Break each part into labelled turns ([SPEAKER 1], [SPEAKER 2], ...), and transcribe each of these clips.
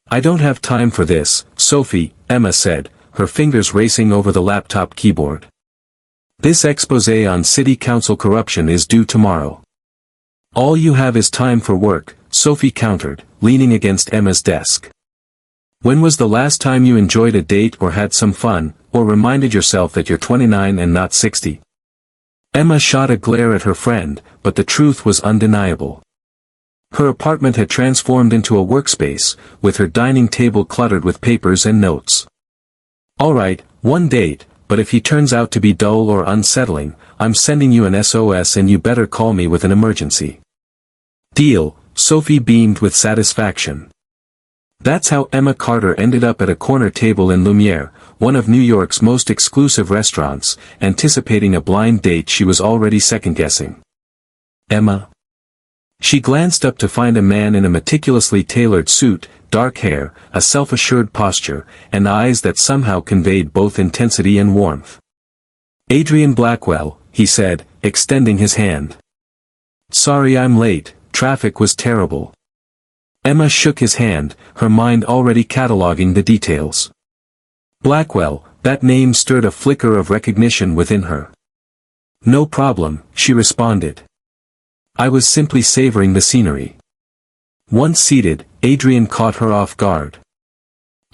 [SPEAKER 1] I don't have time for this, Sophie, Emma said, her fingers racing over the laptop keyboard. This exposé on city council corruption is due tomorrow. All you have is time for work, Sophie countered, leaning against Emma's desk. When was the last time you enjoyed a date or had some fun, or reminded yourself that you're 29 and not 60? Emma shot a glare at her friend, but the truth was undeniable. Her apartment had transformed into a workspace, with her dining table cluttered with papers and notes. All right, one date, but if he turns out to be dull or unsettling, I'm sending you an SOS and you better call me with an emergency. Deal, Sophie beamed with satisfaction. That's how Emma Carter ended up at a corner table in Lumiere, one of New York's most exclusive restaurants, anticipating a blind date she was already second-guessing. Emma? She glanced up to find a man in a meticulously tailored suit, dark hair, a self-assured posture, and eyes that somehow conveyed both intensity and warmth. Adrian Blackwell, he said, extending his hand. Sorry I'm late, traffic was terrible. Emma shook his hand, her mind already cataloging the details. Blackwell, that name stirred a flicker of recognition within her. No problem, she responded. I was simply savoring the scenery. Once seated, Adrian caught her off guard.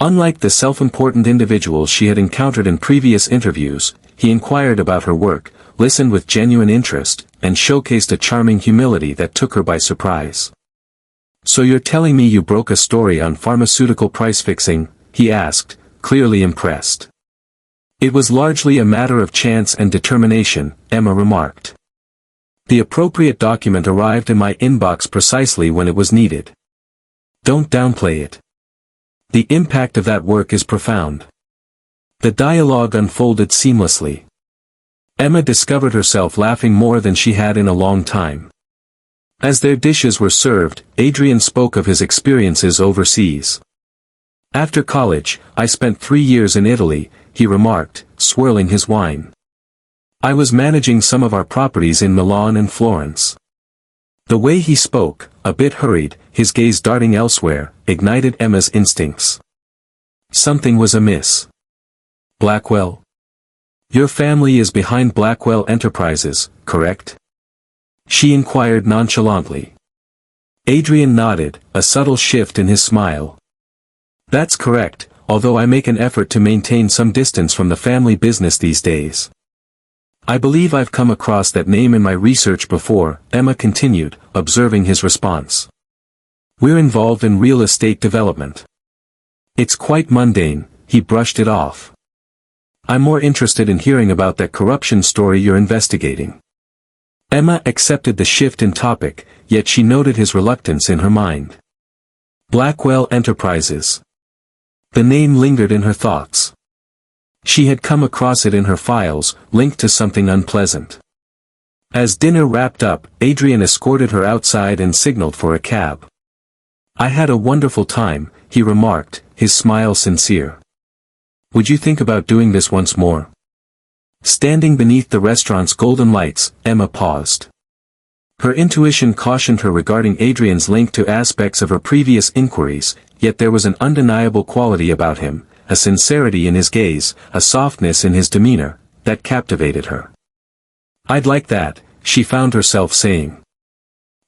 [SPEAKER 1] Unlike the self-important individuals she had encountered in previous interviews, he inquired about her work, listened with genuine interest, and showcased a charming humility that took her by surprise. So you're telling me you broke a story on pharmaceutical price fixing, he asked, clearly impressed. It was largely a matter of chance and determination, Emma remarked. The appropriate document arrived in my inbox precisely when it was needed. Don't downplay it. The impact of that work is profound. The dialogue unfolded seamlessly. Emma discovered herself laughing more than she had in a long time. As their dishes were served, Adrian spoke of his experiences overseas. After college, I spent 3 years in Italy, he remarked, swirling his wine. I was managing some of our properties in Milan and Florence. The way he spoke, a bit hurried, his gaze darting elsewhere, ignited Emma's instincts. Something was amiss. Blackwell? Your family is behind Blackwell Enterprises, correct? She inquired nonchalantly. Adrian nodded, a subtle shift in his smile. That's correct, although I make an effort to maintain some distance from the family business these days. I believe I've come across that name in my research before, Emma continued, observing his response. We're involved in real estate development. It's quite mundane, he brushed it off. I'm more interested in hearing about that corruption story you're investigating. Emma accepted the shift in topic, yet she noted his reluctance in her mind. Blackwell Enterprises. The name lingered in her thoughts. She had come across it in her files, linked to something unpleasant. As dinner wrapped up, Adrian escorted her outside and signaled for a cab. I had a wonderful time, he remarked, his smile sincere. Would you think about doing this once more? Standing beneath the restaurant's golden lights, Emma paused. Her intuition cautioned her regarding Adrian's link to aspects of her previous inquiries, yet there was an undeniable quality about him, a sincerity in his gaze, a softness in his demeanor, that captivated her. I'd like that, she found herself saying.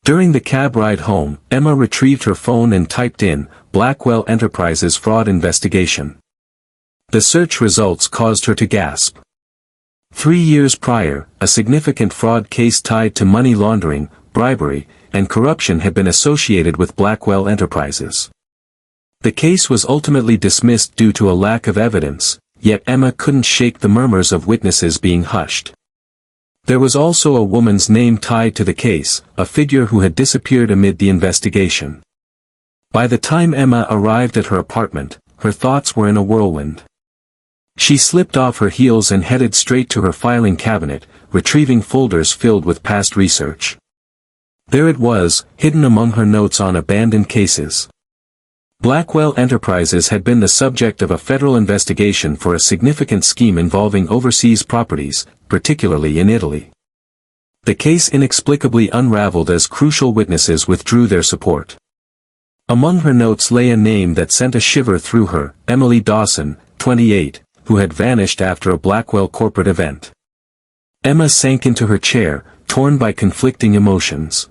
[SPEAKER 1] During the cab ride home, Emma retrieved her phone and typed in, Blackwell Enterprises fraud investigation. The search results caused her to gasp. 3 years prior, a significant fraud case tied to money laundering, bribery, and corruption had been associated with Blackwell Enterprises. The case was ultimately dismissed due to a lack of evidence, yet Emma couldn't shake the murmurs of witnesses being hushed. There was also a woman's name tied to the case, a figure who had disappeared amid the investigation. By the time Emma arrived at her apartment, her thoughts were in a whirlwind. She slipped off her heels and headed straight to her filing cabinet, retrieving folders filled with past research. There it was, hidden among her notes on abandoned cases. Blackwell Enterprises had been the subject of a federal investigation for a significant scheme involving overseas properties, particularly in Italy. The case inexplicably unraveled as crucial witnesses withdrew their support. Among her notes lay a name that sent a shiver through her, Emily Dawson, 28, who had vanished after a Blackwell corporate event. Emma sank into her chair, torn by conflicting emotions.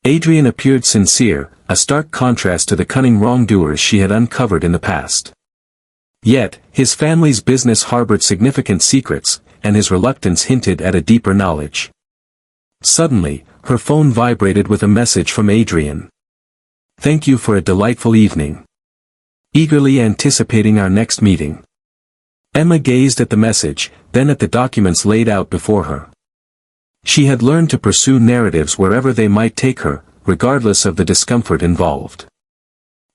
[SPEAKER 1] Adrian appeared sincere, a stark contrast to the cunning wrongdoers she had uncovered in the past. Yet, his family's business harbored significant secrets, and his reluctance hinted at a deeper knowledge. Suddenly, her phone vibrated with a message from Adrian. "Thank you for a delightful evening. Eagerly anticipating our next meeting." Emma gazed at the message, then at the documents laid out before her. She had learned to pursue narratives wherever they might take her, regardless of the discomfort involved.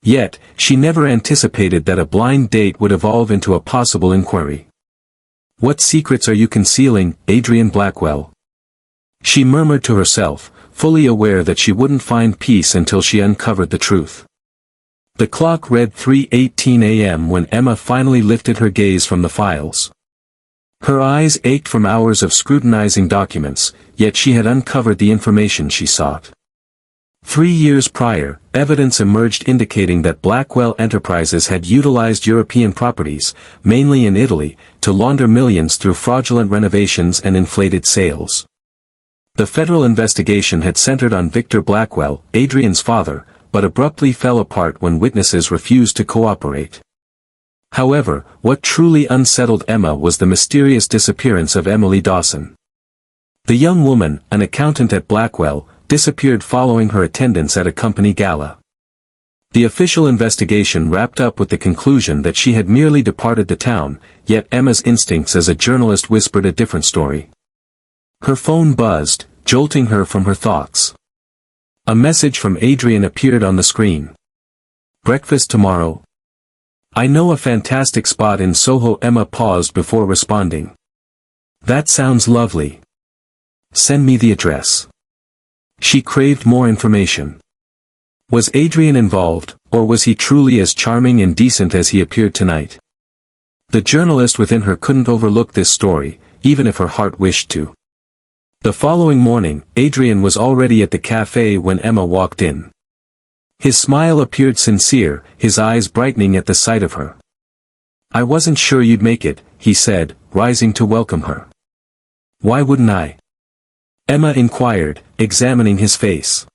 [SPEAKER 1] Yet, she never anticipated that a blind date would evolve into a possible inquiry. "What secrets are you concealing, Adrian Blackwell?" she murmured to herself, fully aware that she wouldn't find peace until she uncovered the truth. The clock read 3:18 a.m. when Emma finally lifted her gaze from the files. Her eyes ached from hours of scrutinizing documents, yet she had uncovered the information she sought. 3 years prior, evidence emerged indicating that Blackwell Enterprises had utilized European properties, mainly in Italy, to launder millions through fraudulent renovations and inflated sales. The federal investigation had centered on Victor Blackwell, Adrian's father, but abruptly fell apart when witnesses refused to cooperate. However, what truly unsettled Emma was the mysterious disappearance of Emily Dawson. The young woman, an accountant at Blackwell, disappeared following her attendance at a company gala. The official investigation wrapped up with the conclusion that she had merely departed the town, yet Emma's instincts as a journalist whispered a different story. Her phone buzzed, jolting her from her thoughts. A message from Adrian appeared on the screen. "Breakfast tomorrow? I know a fantastic spot in Soho." Emma paused before responding. "That sounds lovely. Send me the address." She craved more information. Was Adrian involved, or was he truly as charming and decent as he appeared tonight? The journalist within her couldn't overlook this story, even if her heart wished to. The following morning, Adrian was already at the cafe when Emma walked in. His smile appeared sincere, his eyes brightening at the sight of her. "I wasn't sure you'd make it," he said, rising to welcome her. "Why wouldn't I?" Emma inquired, examining his face.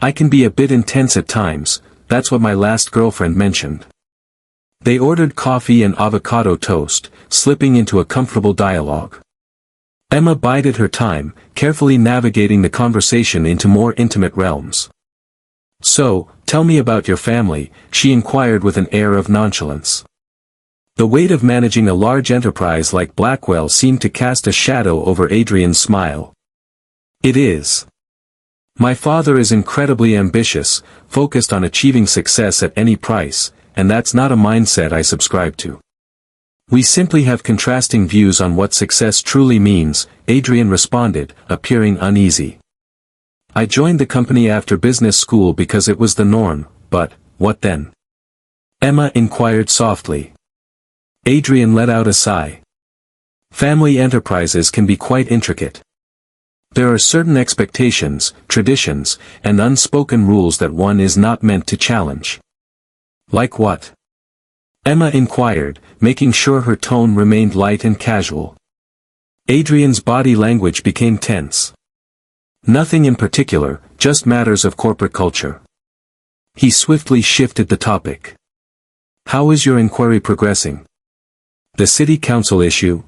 [SPEAKER 1] "I can be a bit intense at times, that's what my last girlfriend mentioned." They ordered coffee and avocado toast, slipping into a comfortable dialogue. Emma bided her time, carefully navigating the conversation into more intimate realms. "So, tell me about your family," she inquired with an air of nonchalance. The weight of managing a large enterprise like Blackwell seemed to cast a shadow over Adrian's smile. "It is. My father is incredibly ambitious, focused on achieving success at any price, and that's not a mindset I subscribe to. We simply have contrasting views on what success truly means," Adrian responded, appearing uneasy. "I joined the company after business school because it was the norm, but, what then?" Emma inquired softly. Adrian let out a sigh. "Family enterprises can be quite intricate. There are certain expectations, traditions, and unspoken rules that one is not meant to challenge." "Like what?" Emma inquired, making sure her tone remained light and casual. Adrian's body language became tense. "Nothing in particular, just matters of corporate culture." He swiftly shifted the topic. "How is your inquiry progressing? The city council issue?"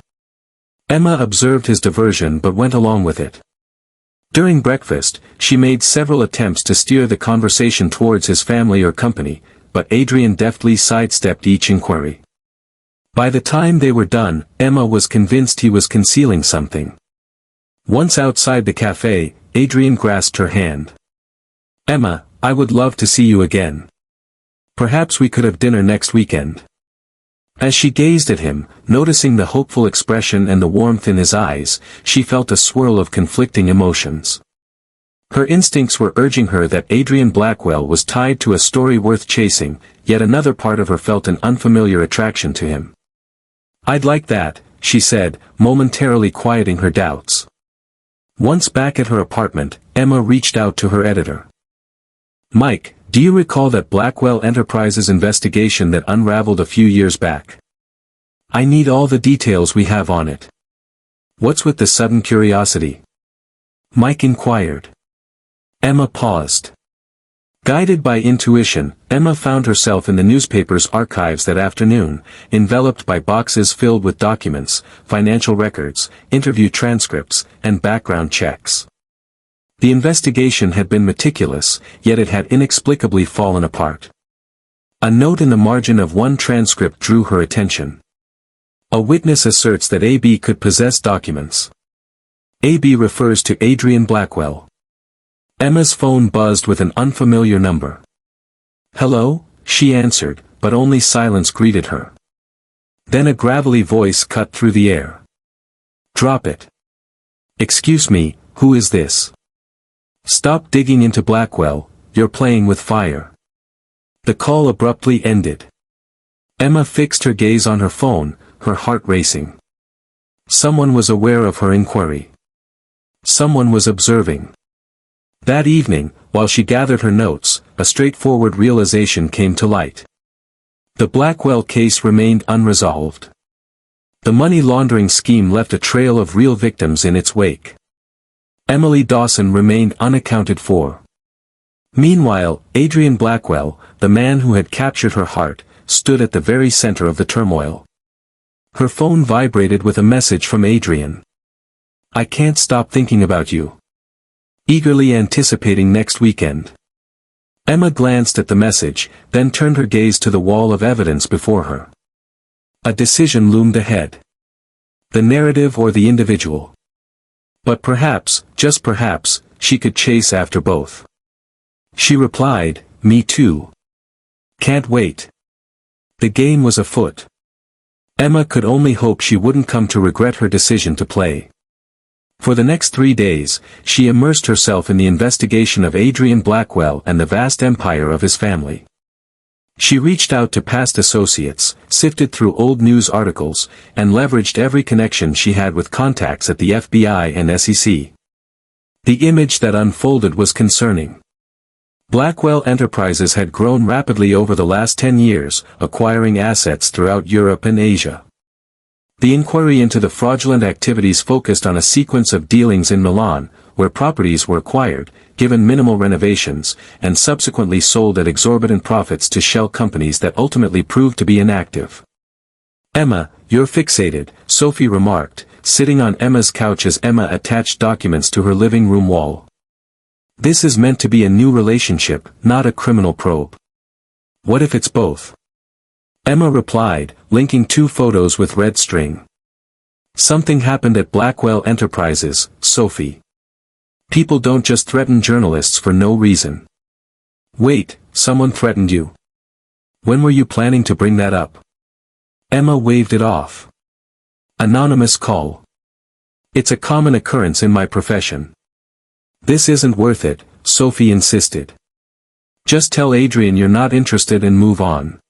[SPEAKER 1] Emma observed his diversion but went along with it. During breakfast, she made several attempts to steer the conversation towards his family or company, but Adrian deftly sidestepped each inquiry. By the time they were done, Emma was convinced he was concealing something. Once outside the cafe, Adrian grasped her hand. "Emma, I would love to see you again. Perhaps we could have dinner next weekend." As she gazed at him, noticing the hopeful expression and the warmth in his eyes, she felt a swirl of conflicting emotions. Her instincts were urging her that Adrian Blackwell was tied to a story worth chasing, yet another part of her felt an unfamiliar attraction to him. "I'd like that," she said, momentarily quieting her doubts. Once back at her apartment, Emma reached out to her editor. "Mike, Do you recall that Blackwell Enterprises investigation that unraveled a few years back? I need all the details we have on it. What's with the sudden curiosity? Mike inquired. Emma paused. Guided by intuition, Emma found herself in the newspaper's archives that afternoon, enveloped by boxes filled with documents, financial records, interview transcripts, and background checks. The investigation had been meticulous, yet it had inexplicably fallen apart. A note in the margin of one transcript drew her attention. A witness asserts that AB could possess documents. AB refers to Adrian Blackwell. Emma's phone buzzed with an unfamiliar number. "Hello," she answered, but only silence greeted her. Then a gravelly voice cut through the air. "Drop it. Excuse me, who is this? Stop digging into Blackwell, you're playing with fire." The call abruptly ended. Emma fixed her gaze on her phone, her heart racing. Someone was aware of her inquiry. Someone was observing. That evening, while she gathered her notes, a straightforward realization came to light. The Blackwell case remained unresolved. The money laundering scheme left a trail of real victims in its wake. Emily Dawson remained unaccounted for. Meanwhile, Adrian Blackwell, the man who had captured her heart, stood at the very center of the turmoil. Her phone vibrated with a message from Adrian. "I can't stop thinking about you." Eagerly anticipating next weekend. Emma glanced at the message, then turned her gaze to the wall of evidence before her. A decision loomed ahead. The narrative or the individual. But perhaps, just perhaps, she could chase after both. She replied, "Me too. Can't wait." The game was afoot. Emma could only hope she wouldn't come to regret her decision to play. For the next 3 days, she immersed herself in the investigation of Adrian Blackwell and the vast empire of his family. She reached out to past associates, sifted through old news articles, and leveraged every connection she had with contacts at the FBI and SEC. The image that unfolded was concerning. Blackwell Enterprises had grown rapidly over the last 10 years, acquiring assets throughout Europe and Asia. The inquiry into the fraudulent activities focused on a sequence of dealings in Milan, where properties were acquired, given minimal renovations, and subsequently sold at exorbitant profits to shell companies that ultimately proved to be inactive. "Emma, you're fixated," Sophie remarked, sitting on Emma's couch as Emma attached documents to her living room wall. "This is meant to be a new relationship, not a criminal probe. What if it's both?" Emma replied, linking 2 photos with red string. "Something happened at Blackwell Enterprises, Sophie. People don't just threaten journalists for no reason." "Wait, someone threatened you? When were you planning to bring that up?" Emma waved it off. "Anonymous call. It's a common occurrence in my profession." "This isn't worth it," Sophie insisted. "Just tell Adrian you're not interested and move on."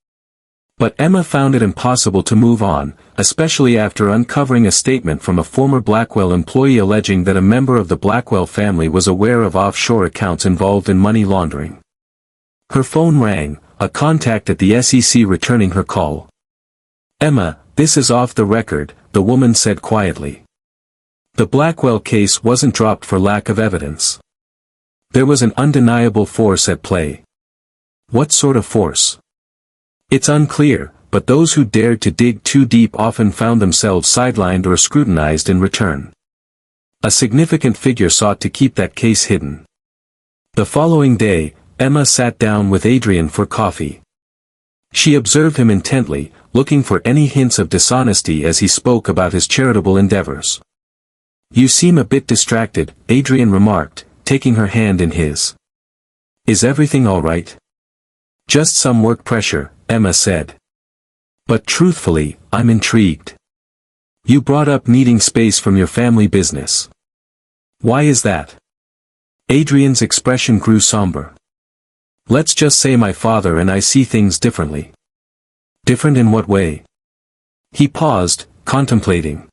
[SPEAKER 1] But Emma found it impossible to move on, especially after uncovering a statement from a former Blackwell employee alleging that a member of the Blackwell family was aware of offshore accounts involved in money laundering. Her phone rang, a contact at the SEC returning her call. "Emma, this is off the record," the woman said quietly. The Blackwell case wasn't dropped for lack of evidence. There was an undeniable force at play. What sort of force? It's unclear, but those who dared to dig too deep often found themselves sidelined or scrutinized in return. A significant figure sought to keep that case hidden. The following day, Emma sat down with Adrian for coffee. She observed him intently, looking for any hints of dishonesty as he spoke about his charitable endeavors. "You seem a bit distracted," Adrian remarked, taking her hand in his. "Is everything all right?" "Just some work pressure," Emma said. "But truthfully, I'm intrigued. You brought up needing space from your family business. Why is that?" Adrian's expression grew somber. "Let's just say my father and I see things differently." "Different in what way?" He paused, contemplating.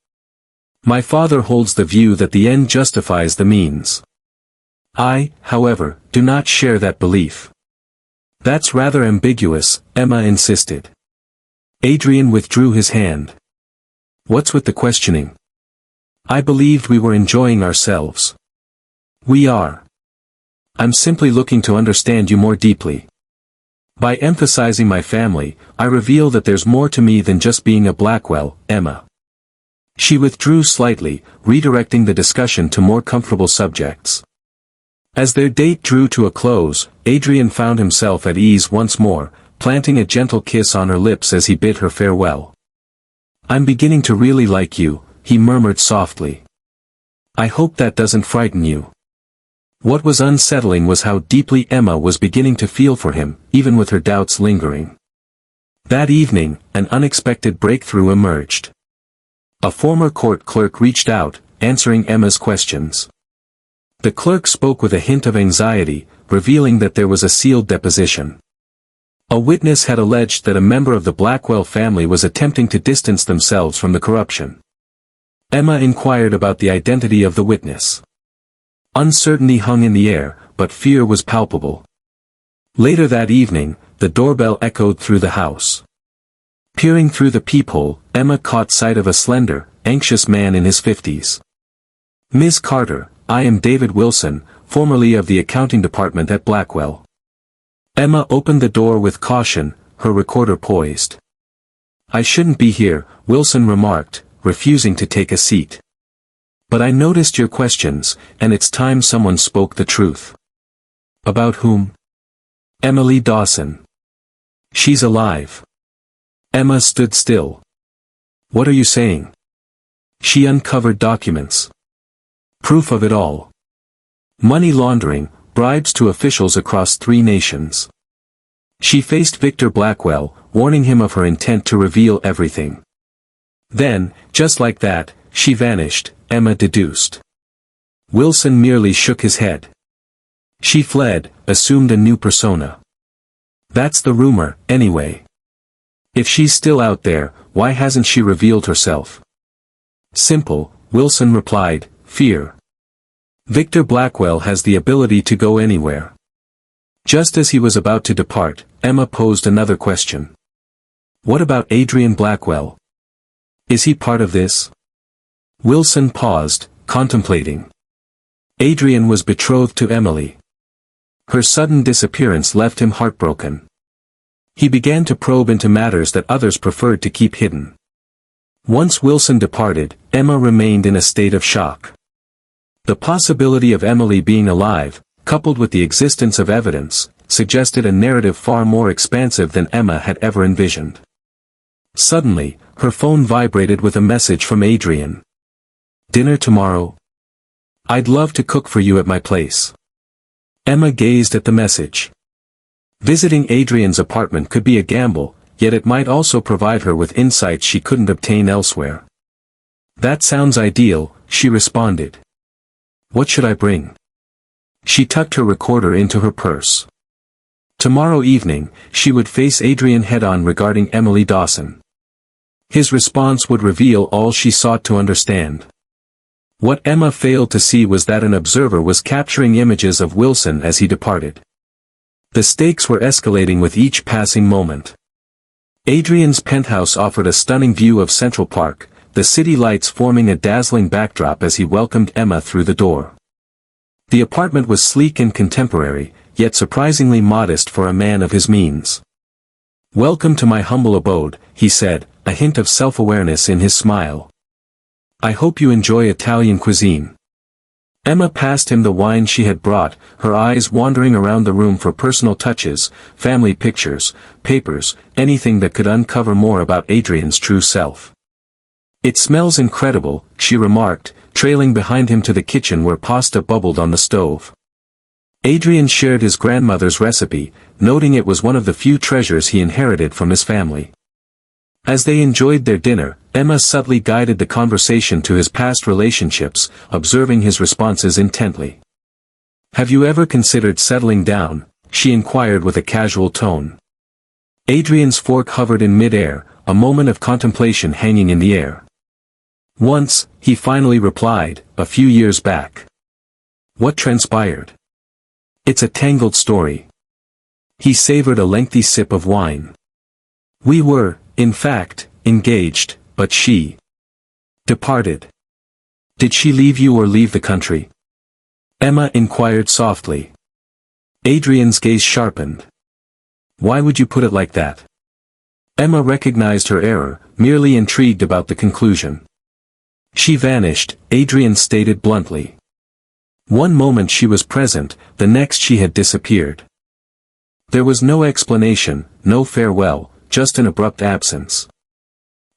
[SPEAKER 1] "My father holds the view that the end justifies the means. I, however, do not share that belief. That's rather ambiguous, Emma insisted. Adrian withdrew his hand. What's with the questioning? I believed we were enjoying ourselves. We are. I'm simply looking to understand you more deeply. By emphasizing my family, I reveal that there's more to me than just being a Blackwell, Emma. She withdrew slightly, redirecting the discussion to more comfortable subjects. As their date drew to a close, Adrian found himself at ease once more, planting a gentle kiss on her lips as he bid her farewell. I'm beginning to really like you, he murmured softly. I hope that doesn't frighten you. What was unsettling was how deeply Emma was beginning to feel for him, even with her doubts lingering. That evening, an unexpected breakthrough emerged. A former court clerk reached out, answering Emma's questions. The clerk spoke with a hint of anxiety, revealing that there was a sealed deposition. A witness had alleged that a member of the Blackwell family was attempting to distance themselves from the corruption. Emma inquired about the identity of the witness. Uncertainty hung in the air, but fear was palpable. Later that evening, the doorbell echoed through the house. Peering through the peephole, Emma caught sight of a slender, anxious man in his 50s. Ms. Carter, I am David Wilson, formerly of the accounting department at Blackwell. Emma opened the door with caution, her recorder poised. I shouldn't be here, Wilson remarked, refusing to take a seat. But I noticed your questions, and it's time someone spoke the truth. About whom? Emily Dawson. She's alive. Emma stood still. What are you saying? She uncovered documents. Proof of it all. Money laundering, bribes to officials across 3 nations. She faced Victor Blackwell, warning him of her intent to reveal everything. Then, just like that, she vanished, Emma deduced. Wilson merely shook his head. She fled, assumed a new persona. That's the rumor, anyway. If she's still out there, why hasn't she revealed herself? Simple, Wilson replied, fear. Victor Blackwell has the ability to go anywhere. Just as he was about to depart, Emma posed another question. What about Adrian Blackwell? Is he part of this? Wilson paused, contemplating. Adrian was betrothed to Emily. Her sudden disappearance left him heartbroken. He began to probe into matters that others preferred to keep hidden. Once Wilson departed, Emma remained in a state of shock. The possibility of Emily being alive, coupled with the existence of evidence, suggested a narrative far more expansive than Emma had ever envisioned. Suddenly, her phone vibrated with a message from Adrian. Dinner tomorrow? I'd love to cook for you at my place. Emma gazed at the message. Visiting Adrian's apartment could be a gamble, yet it might also provide her with insights she couldn't obtain elsewhere. That sounds ideal, she responded. What should I bring? She tucked her recorder into her purse. Tomorrow evening, she would face Adrian head-on regarding Emily Dawson. His response would reveal all she sought to understand. What Emma failed to see was that an observer was capturing images of Wilson as he departed. The stakes were escalating with each passing moment. Adrian's penthouse offered a stunning view of Central Park, the city lights forming a dazzling backdrop as he welcomed Emma through the door. The apartment was sleek and contemporary, yet surprisingly modest for a man of his means. Welcome to my humble abode, he said, a hint of self-awareness in his smile. I hope you enjoy Italian cuisine. Emma passed him the wine she had brought, her eyes wandering around the room for personal touches, family pictures, papers, anything that could uncover more about Adrian's true self. It smells incredible, she remarked, trailing behind him to the kitchen where pasta bubbled on the stove. Adrian shared his grandmother's recipe, noting it was one of the few treasures he inherited from his family. As they enjoyed their dinner, Emma subtly guided the conversation to his past relationships, observing his responses intently. Have you ever considered settling down? She inquired with a casual tone. Adrian's fork hovered in mid-air, a moment of contemplation hanging in the air. Once, he finally replied, a few years back. What transpired? It's a tangled story. He savored a lengthy sip of wine. We were, in fact, engaged, but she departed. Did she leave you or leave the country? Emma inquired softly. Adrian's gaze sharpened. Why would you put it like that? Emma recognized her error, merely intrigued about the conclusion. She vanished, Adrian stated bluntly. One moment she was present, the next she had disappeared. There was no explanation, no farewell, just an abrupt absence.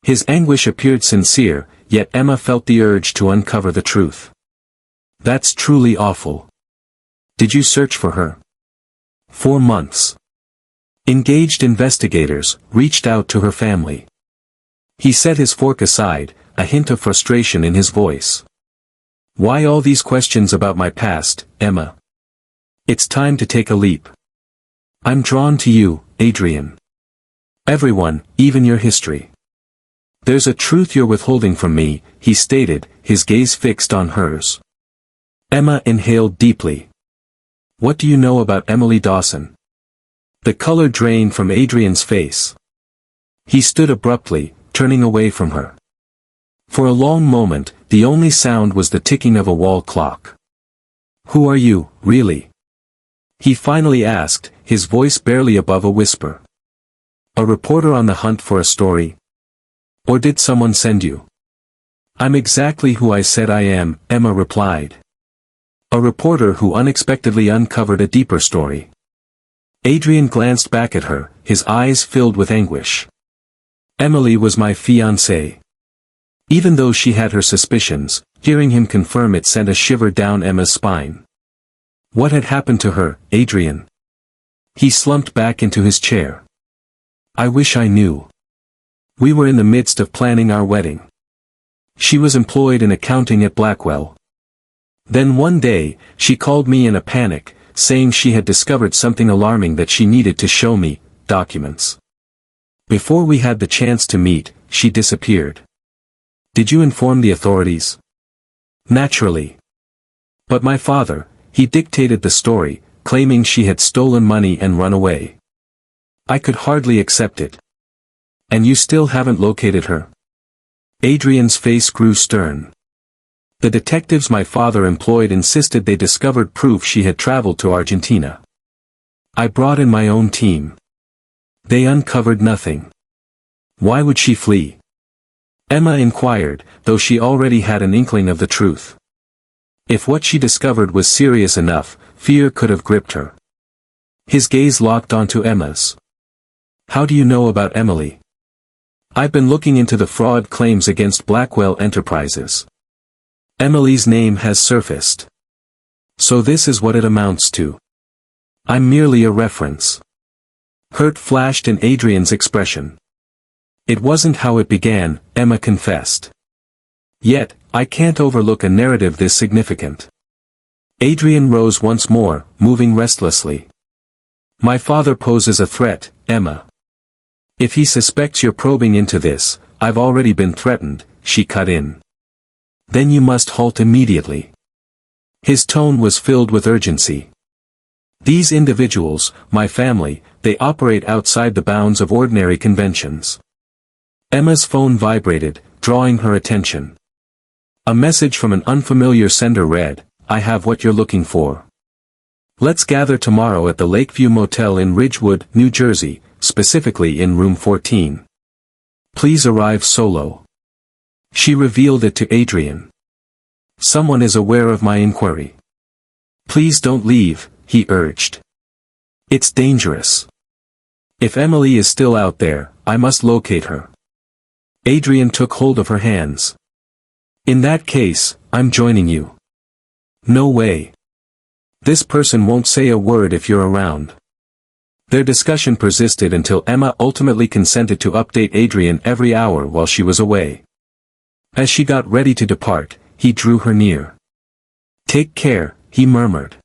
[SPEAKER 1] His anguish appeared sincere, yet Emma felt the urge to uncover the truth. That's truly awful. Did you search for her? 4 months. Engaged investigators reached out to her family. He set his fork aside, a hint of frustration in his voice. Why all these questions about my past, Emma? It's time to take a leap. I'm drawn to you, Adrian. Everyone, even your history. There's a truth you're withholding from me, he stated, his gaze fixed on hers. Emma inhaled deeply. What do you know about Emily Dawson? The color drained from Adrian's face. He stood abruptly, turning away from her. For a long moment, the only sound was the ticking of a wall clock. Who are you, really? He finally asked, his voice barely above a whisper. A reporter on the hunt for a story? Or did someone send you? I'm exactly who I said I am, Emma replied. A reporter who unexpectedly uncovered a deeper story. Adrian glanced back at her, his eyes filled with anguish. Emily was my fiancée. Even though she had her suspicions, hearing him confirm it sent a shiver down Emma's spine. What had happened to her, Adrian? He slumped back into his chair. I wish I knew. We were in the midst of planning our wedding. She was employed in accounting at Blackwell. Then one day, she called me in a panic, saying she had discovered something alarming that she needed to show me, documents. Before we had the chance to meet, she disappeared. Did you inform the authorities? Naturally. But my father, he dictated the story, claiming she had stolen money and run away. I could hardly accept it. And you still haven't located her? Adrian's face grew stern. The detectives my father employed insisted they discovered proof she had traveled to Argentina. I brought in my own team. They uncovered nothing. Why would she flee? Emma inquired, though she already had an inkling of the truth. If what she discovered was serious enough, fear could have gripped her. His gaze locked onto Emma's. How do you know about Emily? I've been looking into the fraud claims against Blackwell Enterprises. Emily's name has surfaced. So this is what it amounts to. I'm merely a reference. Hurt flashed in Adrian's expression. It wasn't how it began, Emma confessed. Yet, I can't overlook a narrative this significant. Adrian rose once more, moving restlessly. My father poses a threat, Emma. If he suspects you're probing into this, I've already been threatened, she cut in. Then you must halt immediately. His tone was filled with urgency. These individuals, my family, they operate outside the bounds of ordinary conventions. Emma's phone vibrated, drawing her attention. A message from an unfamiliar sender read, I have what you're looking for. Let's gather tomorrow at the Lakeview Motel in Ridgewood, New Jersey, specifically in room 14. Please arrive solo. She revealed it to Adrian. Someone is aware of my inquiry. Please don't leave, he urged. It's dangerous. If Emily is still out there, I must locate her. Adrian took hold of her hands. In that case, I'm joining you. No way. This person won't say a word if you're around. Their discussion persisted until Emma ultimately consented to update Adrian every hour while she was away. As she got ready to depart, he drew her near. Take care, he murmured.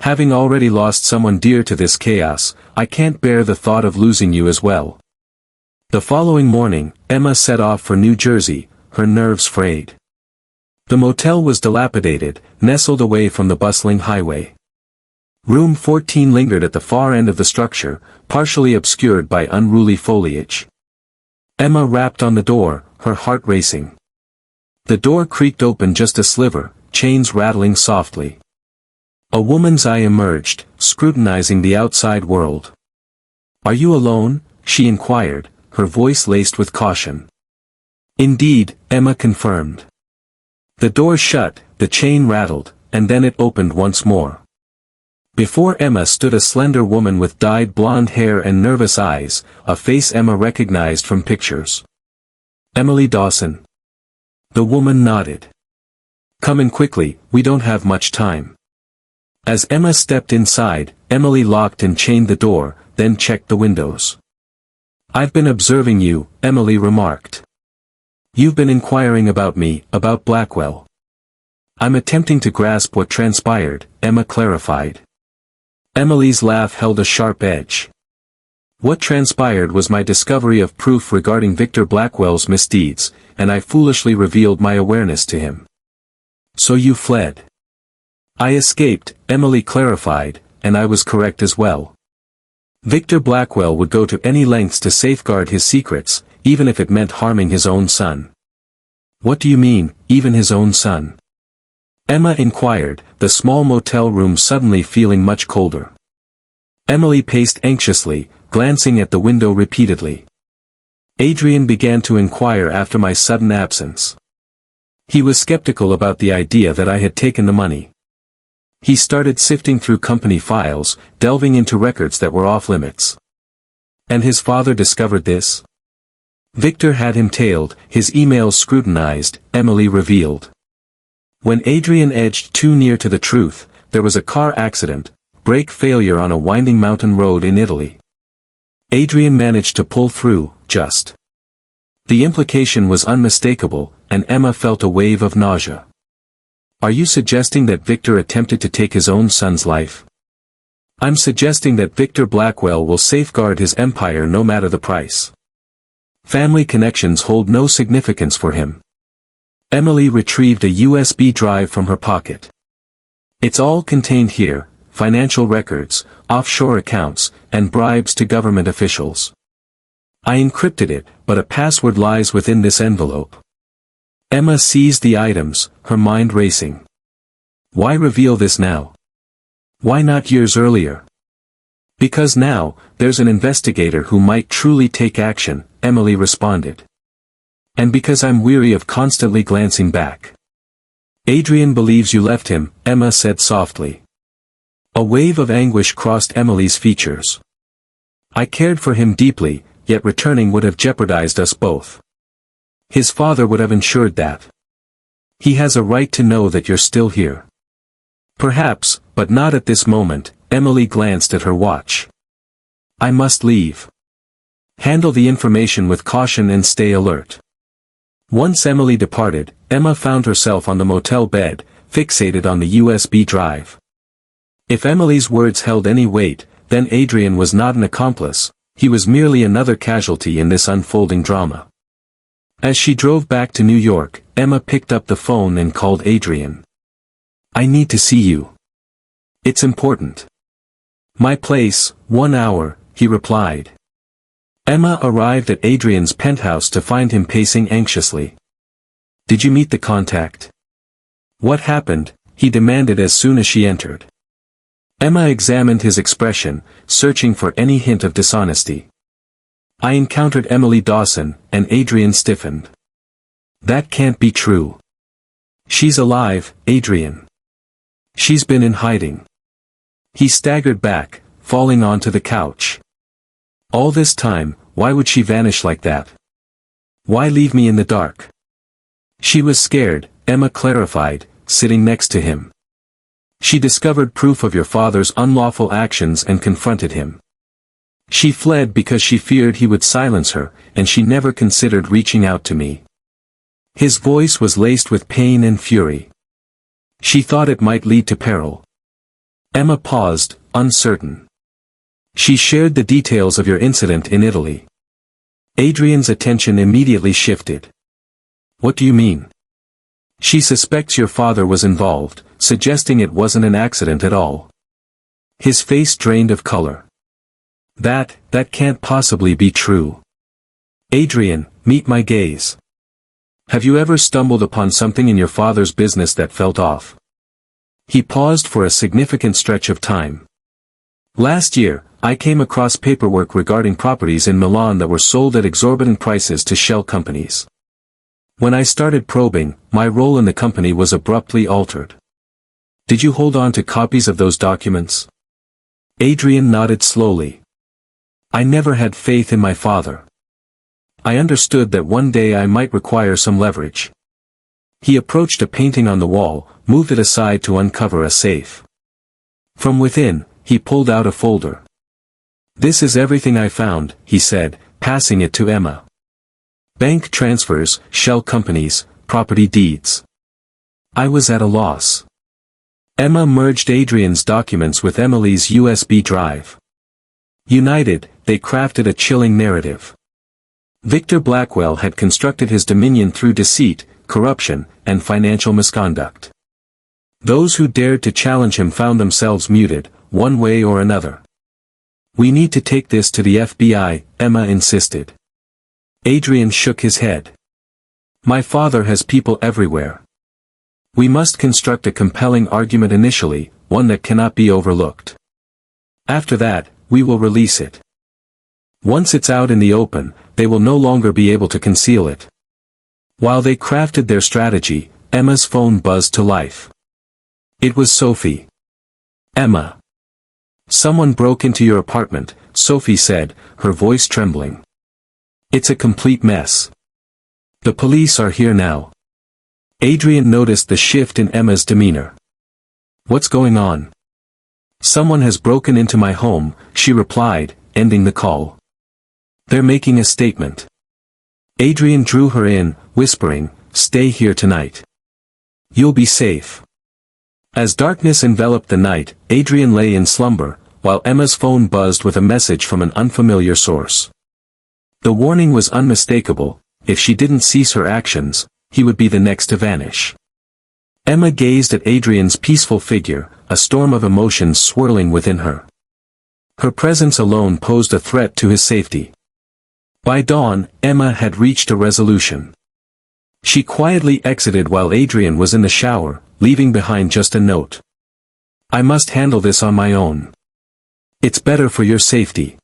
[SPEAKER 1] Having already lost someone dear to this chaos, I can't bear the thought of losing you as well. The following morning, Emma set off for New Jersey, her nerves frayed. The motel was dilapidated, nestled away from the bustling highway. Room 14 lingered at the far end of the structure, partially obscured by unruly foliage. Emma rapped on the door, her heart racing. The door creaked open just a sliver, chains rattling softly. A woman's eye emerged, scrutinizing the outside world. "Are you alone?" she inquired, her voice laced with caution. "Indeed," Emma confirmed. The door shut, the chain rattled, and then it opened once more. Before Emma stood a slender woman with dyed blonde hair and nervous eyes, a face Emma recognized from pictures. "Emily Dawson." The woman nodded. "Come in quickly, we don't have much time." As Emma stepped inside, Emily locked and chained the door, then checked the windows. "I've been observing you," Emily remarked. "You've been inquiring about me, about Blackwell." "I'm attempting to grasp what transpired," Emma clarified. Emily's laugh held a sharp edge. "What transpired was my discovery of proof regarding Victor Blackwell's misdeeds, and I foolishly revealed my awareness to him." "So you fled?" "I escaped," Emily clarified, "and I was correct as well. Victor Blackwell would go to any lengths to safeguard his secrets, even if it meant harming his own son." "What do you mean, even his own son?" Emma inquired, the small motel room suddenly feeling much colder. Emily paced anxiously, glancing at the window repeatedly. "Adrian began to inquire after my sudden absence. He was skeptical about the idea that I had taken the money. He started sifting through company files, delving into records that were off-limits. And his father discovered this? Victor had him tailed, his emails scrutinized," Emily revealed. "When Adrian edged too near to the truth, there was a car accident, brake failure on a winding mountain road in Italy. Adrian managed to pull through, just." The implication was unmistakable, and Emma felt a wave of nausea. "Are you suggesting that Victor attempted to take his own son's life?" "I'm suggesting that Victor Blackwell will safeguard his empire no matter the price. Family connections hold no significance for him." Emily retrieved a USB drive from her pocket. "It's all contained here, financial records, offshore accounts, and bribes to government officials. I encrypted it, but a password lies within this envelope." Emma seized the items, her mind racing. Why reveal this now? Why not years earlier? "Because now, there's an investigator who might truly take action," Emily responded. "And because I'm weary of constantly glancing back." "Adrian believes you left him," Emma said softly. A wave of anguish crossed Emily's features. "I cared for him deeply, yet returning would have jeopardized us both. His father would have ensured that. He has a right to know that you're still here." "Perhaps, but not at this moment," Emily glanced at her watch. "I must leave. Handle the information with caution and stay alert." Once Emily departed, Emma found herself on the motel bed, fixated on the USB drive. If Emily's words held any weight, then Adrian was not an accomplice, he was merely another casualty in this unfolding drama. As she drove back to New York, Emma picked up the phone and called Adrian. "I need to see you. It's important." "My place, 1 hour," he replied. Emma arrived at Adrian's penthouse to find him pacing anxiously. "Did you meet the contact?" "What happened?" he demanded as soon as she entered. Emma examined his expression, searching for any hint of dishonesty. "I encountered Emily Dawson," and Adrian stiffened. "That can't be true." "She's alive, Adrian. She's been in hiding." He staggered back, falling onto the couch. "All this time, why would she vanish like that? Why leave me in the dark?" "She was scared," Emma clarified, sitting next to him. "She discovered proof of your father's unlawful actions and confronted him. She fled because she feared he would silence her, and she never considered reaching out to me." His voice was laced with pain and fury. "She thought it might lead to peril." Emma paused, uncertain. "She shared the details of your incident in Italy." Adrian's attention immediately shifted. "What do you mean?" "She suspects your father was involved, suggesting it wasn't an accident at all." His face drained of color. That can't possibly be true. Adrian, meet my gaze. Have you ever stumbled upon something in your father's business that felt off? He paused for a significant stretch of time. Last year, I came across paperwork regarding properties in Milan that were sold at exorbitant prices to shell companies. When I started probing, my role in the company was abruptly altered. Did you hold on to copies of those documents? Adrian nodded slowly. I never had faith in my father. I understood that one day I might require some leverage. He approached a painting on the wall, moved it aside to uncover a safe. From within, he pulled out a folder. This is everything I found, he said, passing it to Emma. Bank transfers, shell companies, property deeds. I was at a loss. Emma merged Adrian's documents with Emily's USB drive. United, they crafted a chilling narrative. Victor Blackwell had constructed his dominion through deceit, corruption, and financial misconduct. Those who dared to challenge him found themselves muted, one way or another. We need to take this to the FBI, Emma insisted. Adrian shook his head. My father has people everywhere. We must construct a compelling argument initially, one that cannot be overlooked. After that, we will release it. Once it's out in the open, they will no longer be able to conceal it. While they crafted their strategy, Emma's phone buzzed to life. It was Sophie. Emma. Someone broke into your apartment, Sophie said, her voice trembling. It's a complete mess. The police are here now. Adrian noticed the shift in Emma's demeanor. What's going on? Someone has broken into my home, she replied, ending the call. They're making a statement. Adrian drew her in, whispering, stay here tonight. You'll be safe. As darkness enveloped the night, Adrian lay in slumber, while Emma's phone buzzed with a message from an unfamiliar source. The warning was unmistakable: if she didn't cease her actions, he would be the next to vanish. Emma gazed at Adrian's peaceful figure, a storm of emotions swirling within her. Her presence alone posed a threat to his safety. By dawn, Emma had reached a resolution. She quietly exited while Adrian was in the shower, leaving behind just a note. I must handle this on my own. It's better for your safety.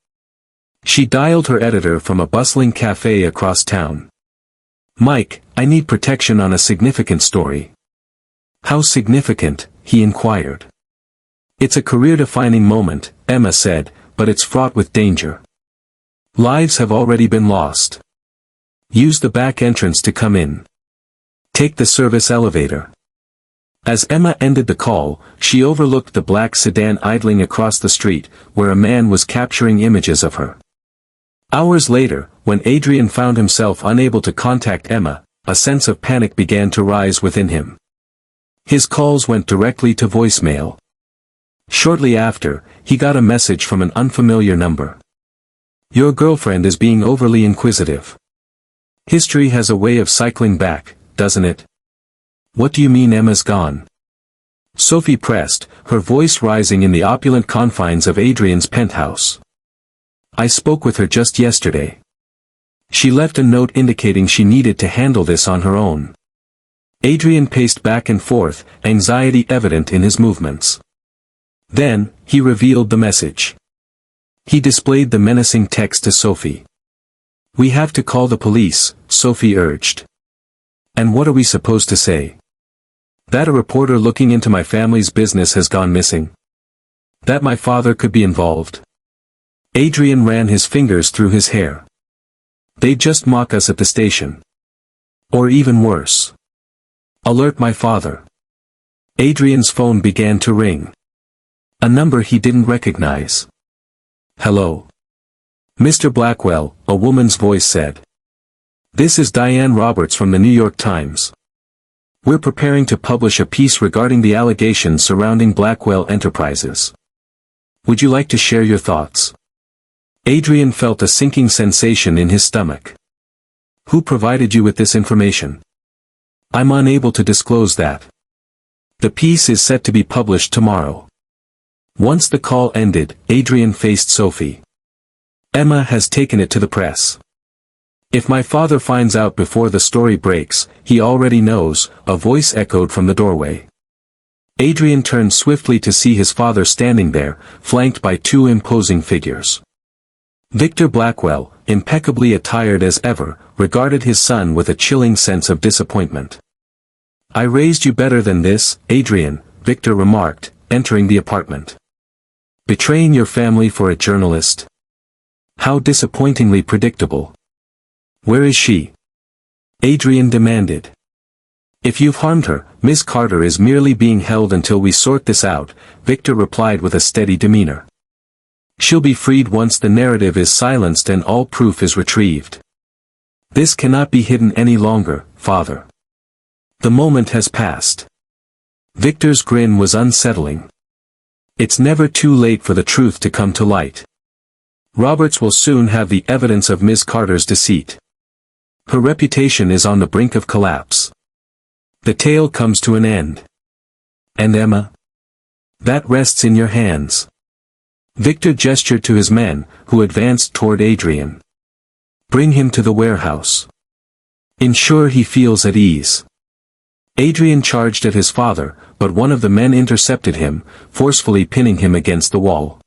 [SPEAKER 1] She dialed her editor from a bustling cafe across town. Mike, I need protection on a significant story. How significant? He inquired. It's a career-defining moment, Emma said, but it's fraught with danger. Lives have already been lost. Use the back entrance to come in. Take the service elevator. As Emma ended the call, she overlooked the black sedan idling across the street, where a man was capturing images of her. Hours later, when Adrian found himself unable to contact Emma, a sense of panic began to rise within him. His calls went directly to voicemail. Shortly after, he got a message from an unfamiliar number. Your girlfriend is being overly inquisitive. History has a way of cycling back, doesn't it? What do you mean Emma's gone? Sophie pressed, her voice rising in the opulent confines of Adrian's penthouse. I spoke with her just yesterday. She left a note indicating she needed to handle this on her own. Adrian paced back and forth, anxiety evident in his movements. Then, he revealed the message. He displayed the menacing text to Sophie. We have to call the police, Sophie urged. And what are we supposed to say? That a reporter looking into my family's business has gone missing? That my father could be involved? Adrian ran his fingers through his hair. They'd just mock us at the station. Or even worse. Alert my father. Adrian's phone began to ring. A number he didn't recognize. Hello. Mr. Blackwell, a woman's voice said. This is Diane Roberts from the New York Times. We're preparing to publish a piece regarding the allegations surrounding Blackwell Enterprises. Would you like to share your thoughts? Adrian felt a sinking sensation in his stomach. Who provided you with this information? I'm unable to disclose that. The piece is set to be published tomorrow. Once the call ended, Adrian faced Sophie. Emma has taken it to the press. If my father finds out before the story breaks, he already knows, a voice echoed from the doorway. Adrian turned swiftly to see his father standing there, flanked by two imposing figures. Victor Blackwell, impeccably attired as ever, regarded his son with a chilling sense of disappointment. I raised you better than this, Adrian, Victor remarked, entering the apartment. Betraying your family for a journalist? How disappointingly predictable. Where is she? Adrian demanded. If you've harmed her, Miss Carter is merely being held until we sort this out, Victor replied with a steady demeanor. She'll be freed once the narrative is silenced and all proof is retrieved. This cannot be hidden any longer, father. The moment has passed. Victor's grin was unsettling. It's never too late for the truth to come to light. Roberts will soon have the evidence of Miss Carter's deceit. Her reputation is on the brink of collapse. The tale comes to an end. And Emma? That rests in your hands. Victor gestured to his men, who advanced toward Adrian. Bring him to the warehouse. Ensure he feels at ease. Adrian charged at his father, but one of the men intercepted him, forcefully pinning him against the wall.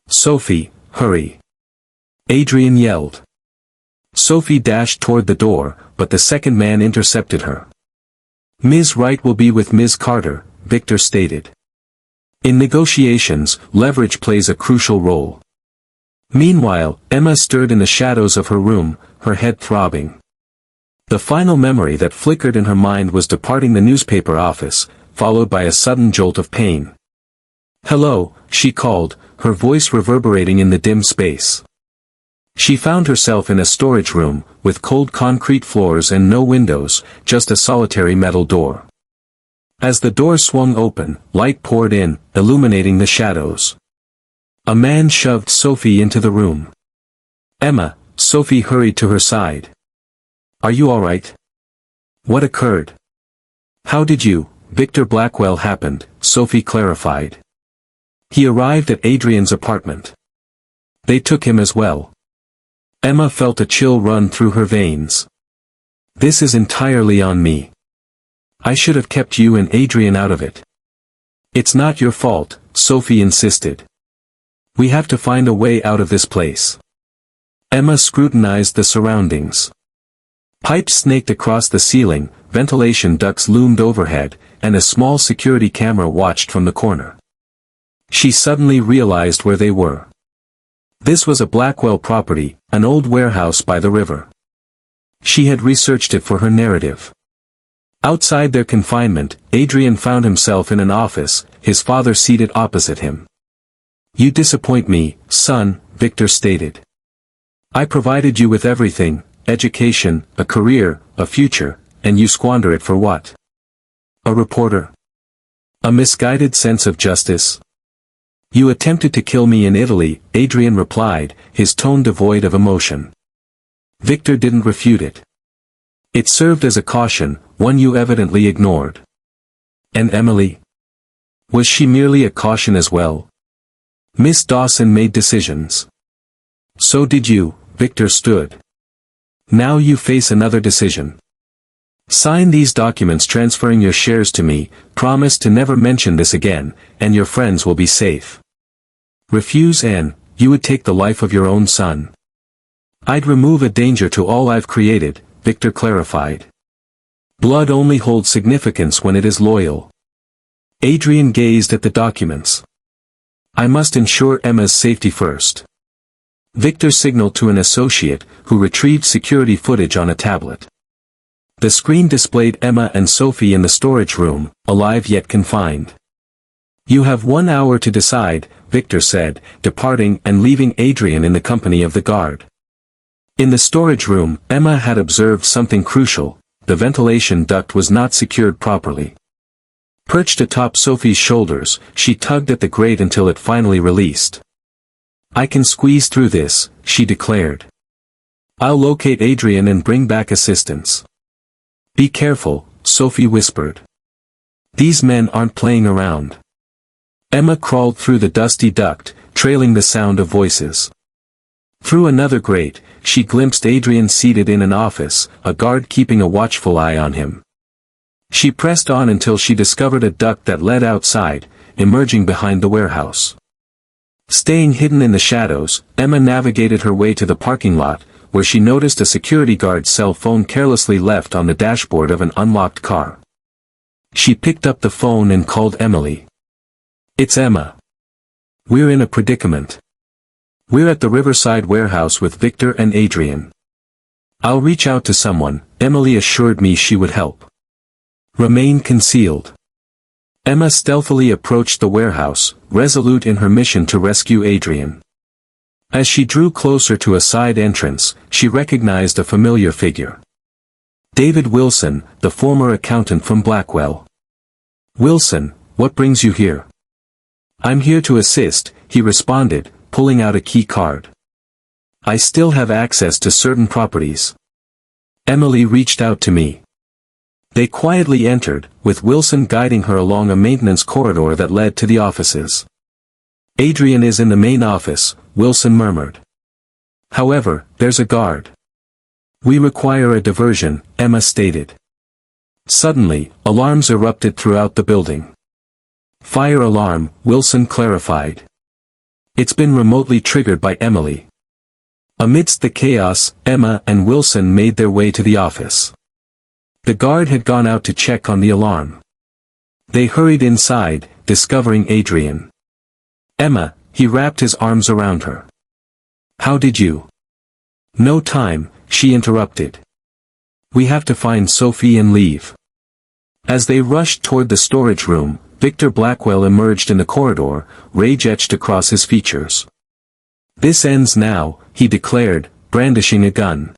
[SPEAKER 1] Sophie, hurry. Adrian yelled. Sophie dashed toward the door, but the second man intercepted her. Ms. Wright will be with Ms. Carter, Victor stated. In negotiations, leverage plays a crucial role. Meanwhile, Emma stirred in the shadows of her room, her head throbbing. The final memory that flickered in her mind was departing the newspaper office, followed by a sudden jolt of pain. Hello, she called, her voice reverberating in the dim space. She found herself in a storage room, with cold concrete floors and no windows, just a solitary metal door. As the door swung open, light poured in, illuminating the shadows. A man shoved Sophie into the room. Emma, Sophie hurried to her side. Are you all right? What occurred? How did you, Victor Blackwell happened, Sophie clarified. He arrived at Adrian's apartment. They took him as well. Emma felt a chill run through her veins. This is entirely on me. I should have kept you and Adrian out of it. It's not your fault, Sophie insisted. We have to find a way out of this place. Emma scrutinized the surroundings. Pipes snaked across the ceiling, ventilation ducts loomed overhead, and a small security camera watched from the corner. She suddenly realized where they were. This was a Blackwell property, an old warehouse by the river. She had researched it for her narrative. Outside their confinement, Adrian found himself in an office, his father seated opposite him. You disappoint me, son, Victor stated. I provided you with everything, education, a career, a future, and you squander it for what? A reporter? A misguided sense of justice? You attempted to kill me in Italy, Adrian replied, his tone devoid of emotion. Victor didn't refute it. It served as a caution, one you evidently ignored. And Emily? Was she merely a caution as well? Miss Dawson made decisions. So did you, Victor stood. Now you face another decision. Sign these documents transferring your shares to me, promise to never mention this again, and your friends will be safe. Refuse and, you would take the life of your own son. I'd remove a danger to all I've created, Victor clarified. Blood only holds significance when it is loyal. Adrian gazed at the documents. I must ensure Emma's safety first. Victor signaled to an associate, who retrieved security footage on a tablet. The screen displayed Emma and Sophie in the storage room, alive yet confined. You have 1 hour to decide, Victor said, departing and leaving Adrian in the company of the guard. In the storage room, Emma had observed something crucial: the ventilation duct was not secured properly. Perched atop Sophie's shoulders, she tugged at the grate until it finally released. I can squeeze through this, she declared. I'll locate Adrian and bring back assistance. Be careful, Sophie whispered. These men aren't playing around. Emma crawled through the dusty duct, trailing the sound of voices. Through another grate, she glimpsed Adrian seated in an office, a guard keeping a watchful eye on him. She pressed on until she discovered a duct that led outside, emerging behind the warehouse. Staying hidden in the shadows, Emma navigated her way to the parking lot, where she noticed a security guard's cell phone carelessly left on the dashboard of an unlocked car. She picked up the phone and called Emily. "It's Emma. We're in a predicament. We're at the Riverside warehouse with Victor and Adrian. I'll reach out to someone," Emily assured me she would help. "Remain concealed." Emma stealthily approached the warehouse, resolute in her mission to rescue Adrian. As she drew closer to a side entrance, she recognized a familiar figure. David Wilson, the former accountant from Blackwell. "Wilson, what brings you here?" "I'm here to assist," he responded, pulling out a key card. "I still have access to certain properties." Emily reached out to me. They quietly entered, with Wilson guiding her along a maintenance corridor that led to the offices. "Adrian is in the main office," Wilson murmured. "However, there's a guard." "We require a diversion," Emma stated. Suddenly, alarms erupted throughout the building. "Fire alarm," Wilson clarified. "It's been remotely triggered by Emily." Amidst the chaos, Emma and Wilson made their way to the office. The guard had gone out to check on the alarm. They hurried inside, discovering Adrian. "Emma," he wrapped his arms around her. "How did you—" "No time," she interrupted. "We have to find Sophie and leave." As they rushed toward the storage room, Victor Blackwell emerged in the corridor, rage etched across his features. "This ends now," he declared, brandishing a gun.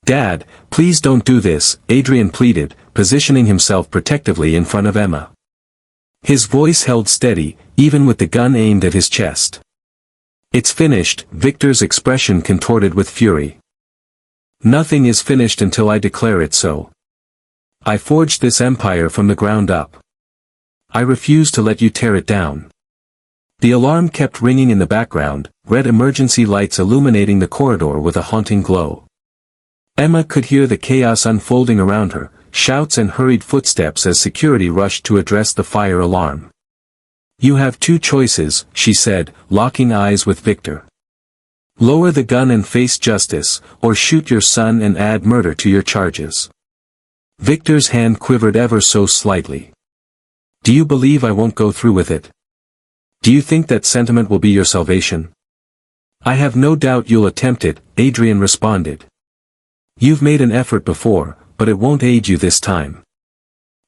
[SPEAKER 1] "Dad, please don't do this," Adrian pleaded, positioning himself protectively in front of Emma. His voice held steady, even with the gun aimed at his chest. "It's finished," Victor's expression contorted with fury. "Nothing is finished until I declare it so. I forged this empire from the ground up. I refuse to let you tear it down." The alarm kept ringing in the background, red emergency lights illuminating the corridor with a haunting glow. Emma could hear the chaos unfolding around her, shouts and hurried footsteps as security rushed to address the fire alarm. "You have two choices," she said, locking eyes with Victor. "Lower the gun and face justice, or shoot your son and add murder to your charges." Victor's hand quivered ever so slightly. "Do you believe I won't go through with it? Do you think that sentiment will be your salvation?" "I have no doubt you'll attempt it," Adrian responded. "You've made an effort before, but it won't aid you this time."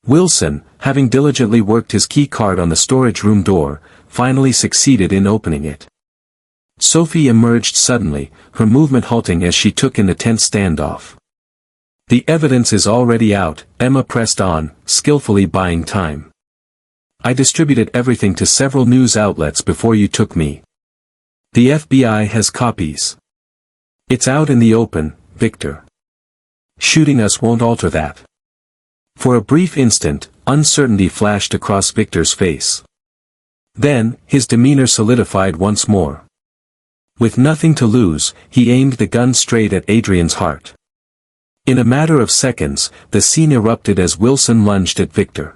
[SPEAKER 1] Wilson, having diligently worked his key card on the storage room door, finally succeeded in opening it. Sophie emerged suddenly, her movement halting as she took in the tense standoff. "The evidence is already out," Emma pressed on, skillfully buying time. "I distributed everything to several news outlets before you took me. The FBI has copies. It's out in the open, Victor. Shooting us won't alter that." For a brief instant, uncertainty flashed across Victor's face. Then, his demeanor solidified once more. With nothing to lose, he aimed the gun straight at Adrian's heart. In a matter of seconds, the scene erupted as Wilson lunged at Victor.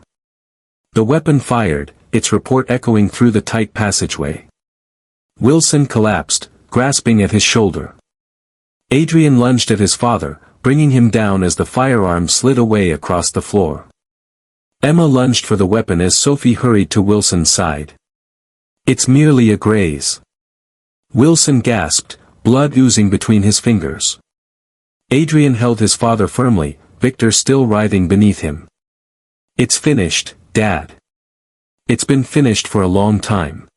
[SPEAKER 1] The weapon fired, its report echoing through the tight passageway. Wilson collapsed, grasping at his shoulder. Adrian lunged at his father, bringing him down as the firearm slid away across the floor. Emma lunged for the weapon as Sophie hurried to Wilson's side. "It's merely a graze." Wilson gasped, blood oozing between his fingers. Adrian held his father firmly, Victor still writhing beneath him. "It's finished, Dad. It's been finished for a long time."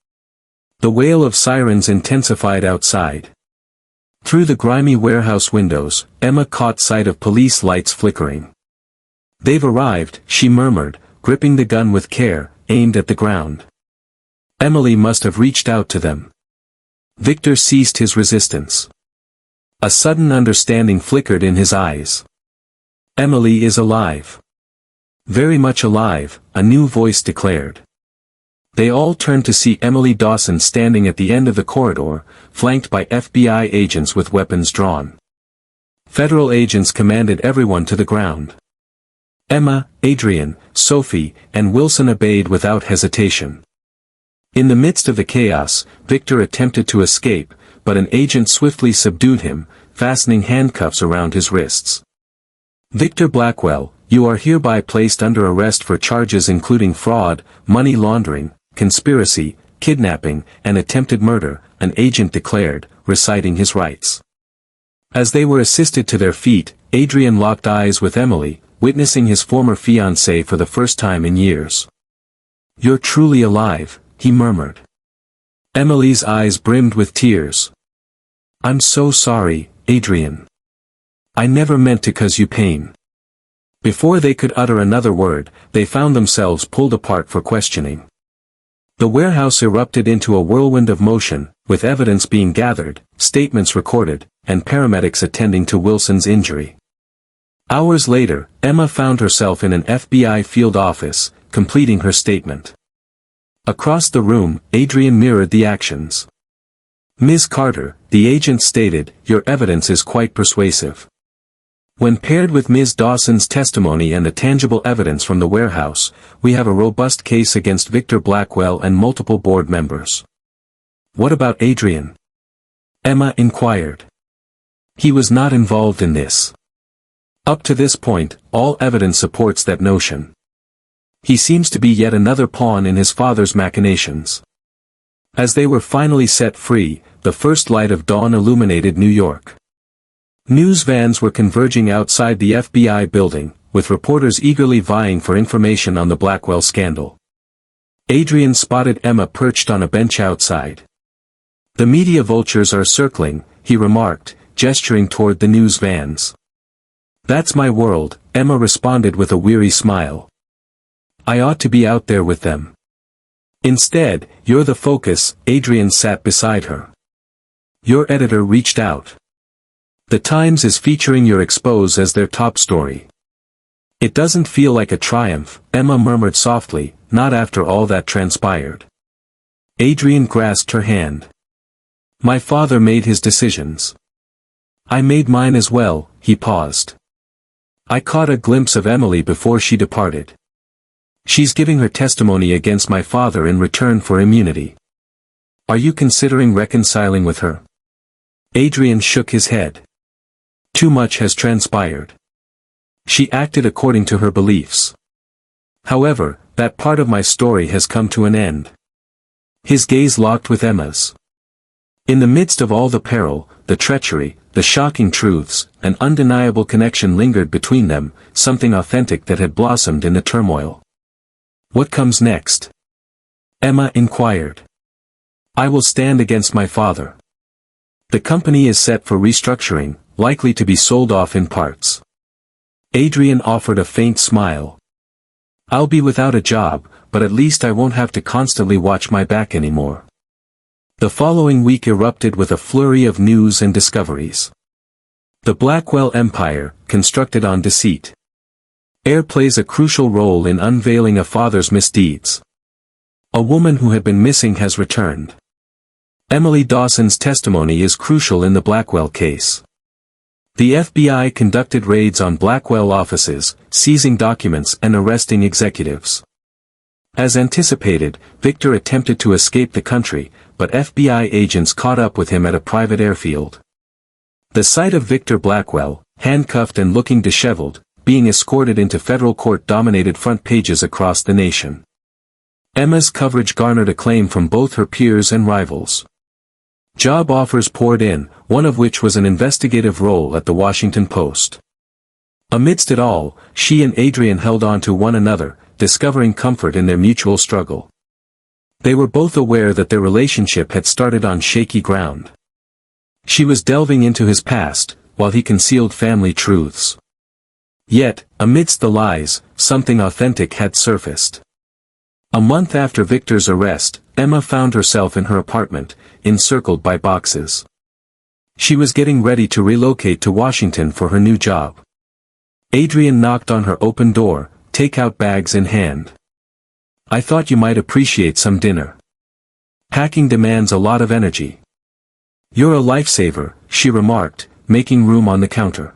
[SPEAKER 1] The wail of sirens intensified outside. Through the grimy warehouse windows, Emma caught sight of police lights flickering. "They've arrived," she murmured, gripping the gun with care, aimed at the ground. Emily must have reached out to them. Victor ceased his resistance. A sudden understanding flickered in his eyes. "Emily is alive. Very much alive," a new voice declared. They all turned to see Emily Dawson standing at the end of the corridor, flanked by FBI agents with weapons drawn. Federal agents commanded everyone to the ground. Emma, Adrian, Sophie, and Wilson obeyed without hesitation. In the midst of the chaos, Victor attempted to escape, but an agent swiftly subdued him, fastening handcuffs around his wrists. Victor Blackwell, you are hereby placed under arrest for charges including fraud, money laundering, conspiracy, kidnapping, and attempted murder, an agent declared, reciting his rights. As they were assisted to their feet, Adrian locked eyes with Emily, witnessing his former fiancée for the first time in years. "You're truly alive," he murmured. Emily's eyes brimmed with tears. "I'm so sorry, Adrian. I never meant to cause you pain." Before they could utter another word, they found themselves pulled apart for questioning. The warehouse erupted into a whirlwind of motion, with evidence being gathered, statements recorded, and paramedics attending to Wilson's injury. Hours later, Emma found herself in an FBI field office, completing her statement. Across the room, Adrian mirrored the actions. "Ms. Carter," the agent stated, "your evidence is quite persuasive. When paired with Ms. Dawson's testimony and the tangible evidence from the warehouse, we have a robust case against Victor Blackwell and multiple board members." "What about Adrian?" Emma inquired. "He was not involved in this. Up to this point, all evidence supports that notion. He seems to be yet another pawn in his father's machinations." As they were finally set free, the first light of dawn illuminated New York. News vans were converging outside the FBI building, with reporters eagerly vying for information on the Blackwell scandal. Adrian spotted Emma perched on a bench outside. "The media vultures are circling," he remarked, gesturing toward the news vans. "That's my world," Emma responded with a weary smile. "I ought to be out there with them. Instead, you're the focus." Adrian sat beside her. "Your editor reached out. The Times is featuring your expose as their top story." "It doesn't feel like a triumph," Emma murmured softly, "not after all that transpired." Adrian grasped her hand. "My father made his decisions. I made mine as well." He paused. "I caught a glimpse of Emily before she departed. She's giving her testimony against my father in return for immunity. Are you considering reconciling with her?" Adrian shook his head. "Too much has transpired. She acted according to her beliefs. However, that part of my story has come to an end." His gaze locked with Emma's. In the midst of all the peril, the treachery, the shocking truths, an undeniable connection lingered between them, something authentic that had blossomed in the turmoil. "What comes next?" Emma inquired. "I will stand against my father. The company is set for restructuring, likely to be sold off in parts." Adrian offered a faint smile. "I'll be without a job, but at least I won't have to constantly watch my back anymore." The following week erupted with a flurry of news and discoveries. The Blackwell Empire, constructed on deceit. Air plays a crucial role in unveiling a father's misdeeds. A woman who had been missing has returned. Emily Dawson's testimony is crucial in the Blackwell case. The FBI conducted raids on Blackwell offices, seizing documents and arresting executives. As anticipated, Victor attempted to escape the country, but FBI agents caught up with him at a private airfield. The sight of Victor Blackwell, handcuffed and looking disheveled, being escorted into federal court dominated front pages across the nation. Emma's coverage garnered acclaim from both her peers and rivals. Job offers poured in, one of which was an investigative role at the Washington Post. Amidst it all, she and Adrian held on to one another, discovering comfort in their mutual struggle. They were both aware that their relationship had started on shaky ground. She was delving into his past, while he concealed family truths. Yet, amidst the lies, something authentic had surfaced. A month after Victor's arrest, Emma found herself in her apartment, encircled by boxes. She was getting ready to relocate to Washington for her new job. Adrian knocked on her open door, takeout bags in hand. I thought you might appreciate some dinner. Packing demands a lot of energy. You're a lifesaver, she remarked, making room on the counter.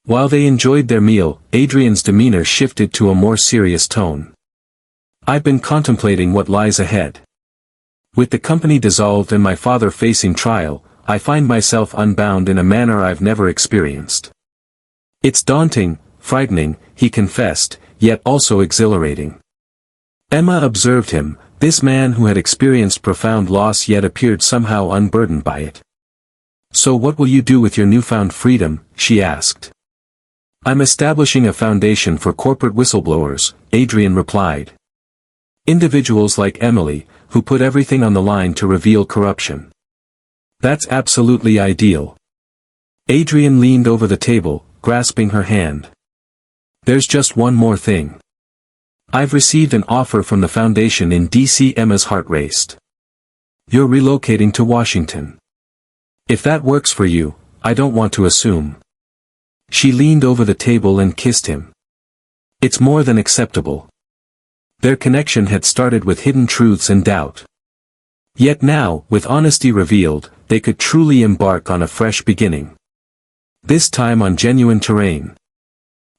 [SPEAKER 1] While they enjoyed their meal, Adrian's demeanor shifted to a more serious tone. I've been contemplating what lies ahead. With the company dissolved and my father facing trial, I find myself unbound in a manner I've never experienced. It's daunting, frightening, he confessed, yet also exhilarating. Emma observed him, this man who had experienced profound loss yet appeared somehow unburdened by it. So what will you do with your newfound freedom, she asked. I'm establishing a foundation for corporate whistleblowers, Adrian replied. Individuals like Emily, who put everything on the line to reveal corruption. That's absolutely ideal. Adrian leaned over the table, grasping her hand. There's just one more thing. I've received an offer from the foundation in D.C. Emma's heart raced. You're relocating to Washington. If that works for you, I don't want to assume. She leaned over the table and kissed him. It's more than acceptable. Their connection had started with hidden truths and doubt. Yet now, with honesty revealed, they could truly embark on a fresh beginning. This time on genuine terrain.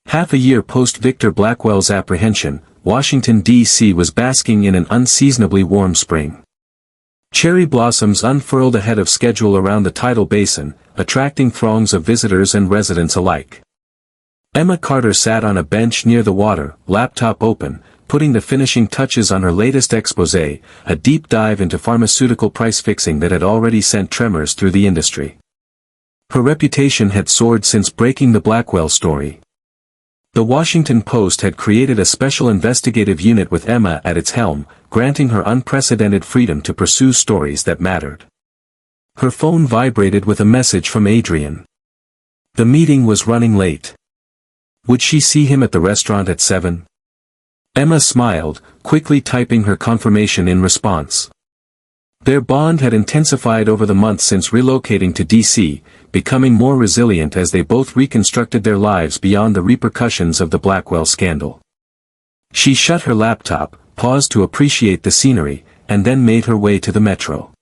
[SPEAKER 1] Half a year post Victor Blackwell's apprehension, Washington, D.C. was basking in an unseasonably warm spring. Cherry blossoms unfurled ahead of schedule around the tidal basin, attracting throngs of visitors and residents alike. Emma Carter sat on a bench near the water, laptop open, putting the finishing touches on her latest exposé, a deep dive into pharmaceutical price fixing that had already sent tremors through the industry. Her reputation had soared since breaking the Blackwell story. The Washington Post had created a special investigative unit with Emma at its helm, granting her unprecedented freedom to pursue stories that mattered. Her phone vibrated with a message from Adrian. The meeting was running late. Would she see him at the restaurant at 7? Emma smiled, quickly typing her confirmation in response. Their bond had intensified over the months since relocating to D.C., becoming more resilient as they both reconstructed their lives beyond the repercussions of the Blackwell scandal. She shut her laptop, paused to appreciate the scenery, and then made her way to the metro.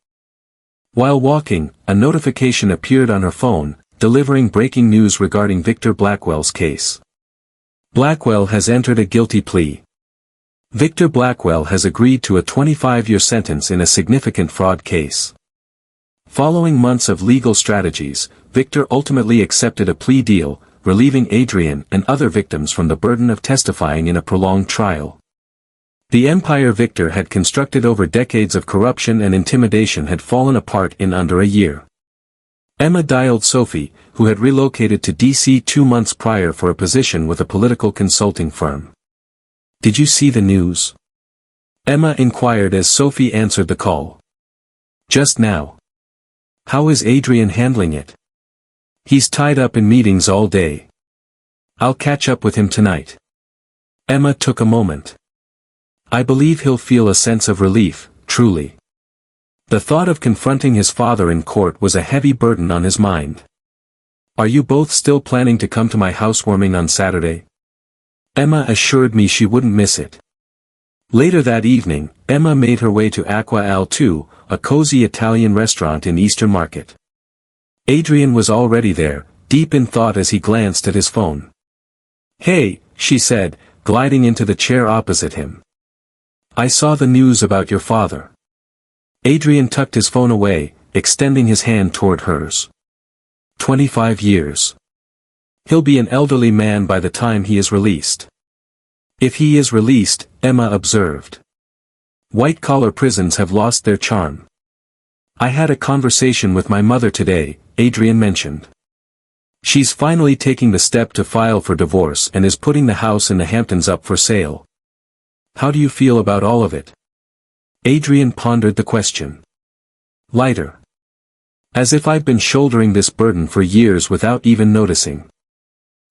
[SPEAKER 1] While walking, a notification appeared on her phone, delivering breaking news regarding Victor Blackwell's case. Blackwell has entered a guilty plea. Victor Blackwell has agreed to a 25-year sentence in a significant fraud case. Following months of legal strategies, Victor ultimately accepted a plea deal, relieving Adrian and other victims from the burden of testifying in a prolonged trial. The empire Victor had constructed over decades of corruption and intimidation had fallen apart in under a year. Emma dialed Sophie, who had relocated to D.C. 2 months prior for a position with a political consulting firm. Did you see the news? Emma inquired as Sophie answered the call. Just now. How is Adrian handling it? He's tied up in meetings all day. I'll catch up with him tonight. Emma took a moment. I believe he'll feel a sense of relief, truly. The thought of confronting his father in court was a heavy burden on his mind. Are you both still planning to come to my housewarming on Saturday? Emma assured me she wouldn't miss it. Later that evening, Emma made her way to Acqua al 2, a cozy Italian restaurant in Eastern Market. Adrian was already there, deep in thought as he glanced at his phone. Hey, she said, gliding into the chair opposite him. I saw the news about your father. Adrian tucked his phone away, extending his hand toward hers. 25 years. He'll be an elderly man by the time he is released. If he is released, Emma observed. White-collar prisons have lost their charm. I had a conversation with my mother today, Adrian mentioned. She's finally taking the step to file for divorce and is putting the house in the Hamptons up for sale. How do you feel about all of it? Adrian pondered the question. Lighter. As if I've been shouldering this burden for years without even noticing.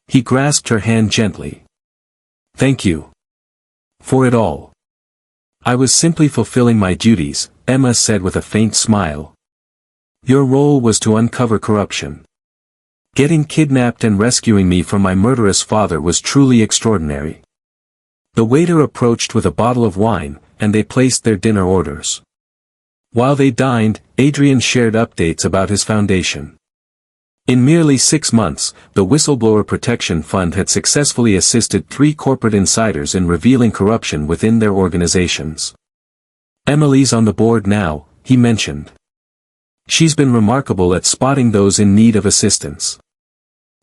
[SPEAKER 1] He grasped her hand gently. Thank you. For it all. I was simply fulfilling my duties, Emma said with a faint smile. Your role was to uncover corruption. Getting kidnapped and rescuing me from my murderous father was truly extraordinary. The waiter approached with a bottle of wine, and they placed their dinner orders. While they dined, Adrian shared updates about his foundation. In merely 6 months, the Whistleblower Protection Fund had successfully assisted 3 corporate insiders in revealing corruption within their organizations. Emily's on the board now, he mentioned. She's been remarkable at spotting those in need of assistance.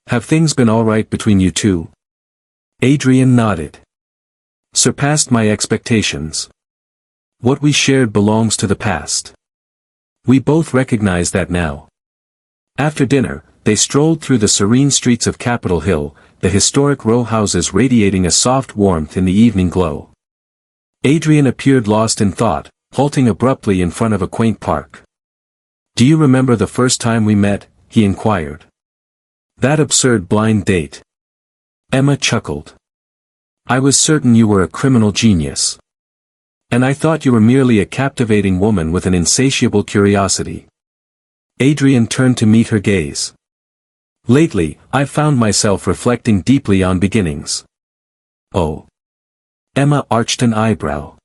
[SPEAKER 1] Have things been all right between you two? Adrian nodded. Surpassed my expectations. What we shared belongs to the past. We both recognize that now. After dinner, they strolled through the serene streets of Capitol Hill, the historic row houses radiating a soft warmth in the evening glow. Adrian appeared lost in thought, halting abruptly in front of a quaint park. Do you remember the first time we met? He inquired. That absurd blind date. Emma chuckled. I was certain you were a criminal genius. And I thought you were merely a captivating woman with an insatiable curiosity. Adrian turned to meet her gaze. Lately, I've found myself reflecting deeply on beginnings. Oh. Emma arched an eyebrow.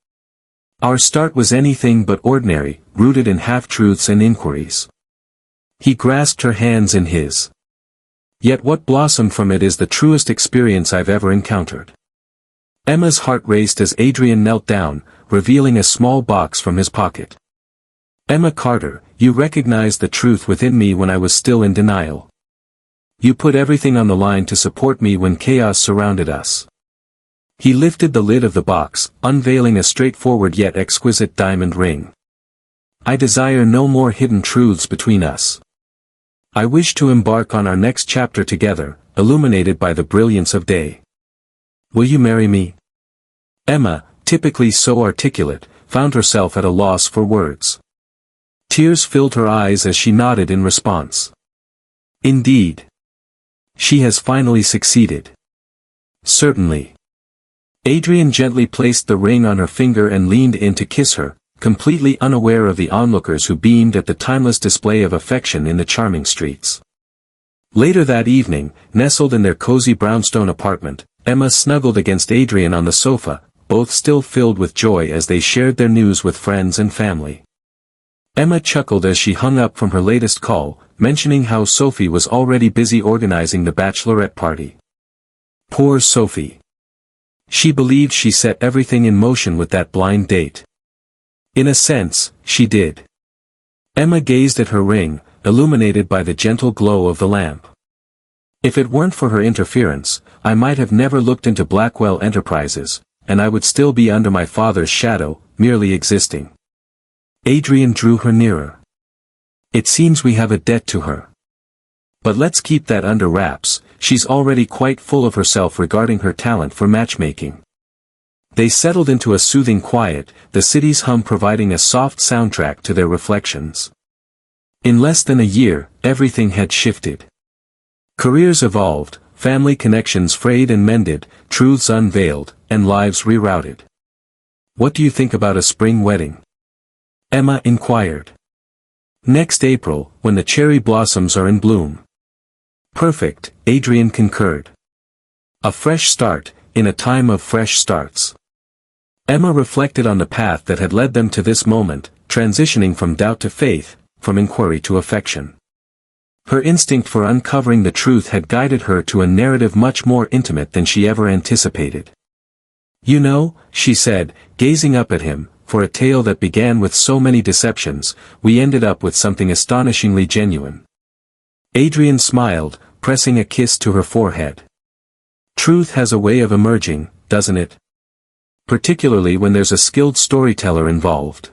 [SPEAKER 1] Our start was anything but ordinary, rooted in half-truths and inquiries. He grasped her hands in his. Yet what blossomed from it is the truest experience I've ever encountered. Emma's heart raced as Adrian knelt down, revealing a small box from his pocket. Emma Carter, you recognized the truth within me when I was still in denial. You put everything on the line to support me when chaos surrounded us. He lifted the lid of the box, unveiling a straightforward yet exquisite diamond ring. I desire no more hidden truths between us. I wish to embark on our next chapter together, illuminated by the brilliance of day. Will you marry me? Emma, typically so articulate, found herself at a loss for words. Tears filled her eyes as she nodded in response. Indeed. She has finally succeeded. Certainly. Adrian gently placed the ring on her finger and leaned in to kiss her, completely unaware of the onlookers who beamed at the timeless display of affection in the charming streets. Later that evening, nestled in their cozy brownstone apartment, Emma snuggled against Adrian on the sofa, both still filled with joy as they shared their news with friends and family. Emma chuckled as she hung up from her latest call, mentioning how Sophie was already busy organizing the bachelorette party. Poor Sophie. She believed she set everything in motion with that blind date. In a sense, she did. Emma gazed at her ring, illuminated by the gentle glow of the lamp. If it weren't for her interference, I might have never looked into Blackwell Enterprises, and I would still be under my father's shadow, merely existing. Adrian drew her nearer. It seems we have a debt to her. But let's keep that under wraps, she's already quite full of herself regarding her talent for matchmaking. They settled into a soothing quiet, the city's hum providing a soft soundtrack to their reflections. In less than a year, everything had shifted. Careers evolved, family connections frayed and mended, truths unveiled, and lives rerouted. What do you think about a spring wedding? Emma inquired. Next April, when the cherry blossoms are in bloom. Perfect, Adrian concurred. A fresh start, in a time of fresh starts. Emma reflected on the path that had led them to this moment, transitioning from doubt to faith, from inquiry to affection. Her instinct for uncovering the truth had guided her to a narrative much more intimate than she ever anticipated. You know, she said, gazing up at him, for a tale that began with so many deceptions, we ended up with something astonishingly genuine. Adrian smiled, pressing a kiss to her forehead. Truth has a way of emerging, doesn't it? Particularly when there's a skilled storyteller involved.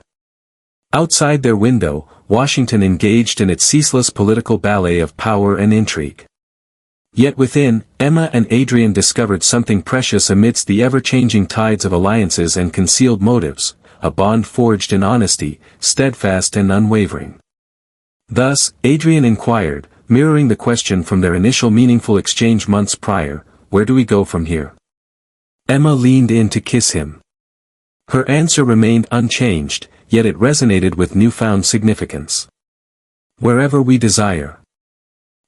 [SPEAKER 1] Outside their window, Washington engaged in its ceaseless political ballet of power and intrigue. Yet within, Emma and Adrian discovered something precious amidst the ever-changing tides of alliances and concealed motives, a bond forged in honesty, steadfast and unwavering. Thus, Adrian inquired, mirroring the question from their initial meaningful exchange months prior, where do we go from here? Emma leaned in to kiss him. Her answer remained unchanged, yet it resonated with newfound significance. Wherever we desire.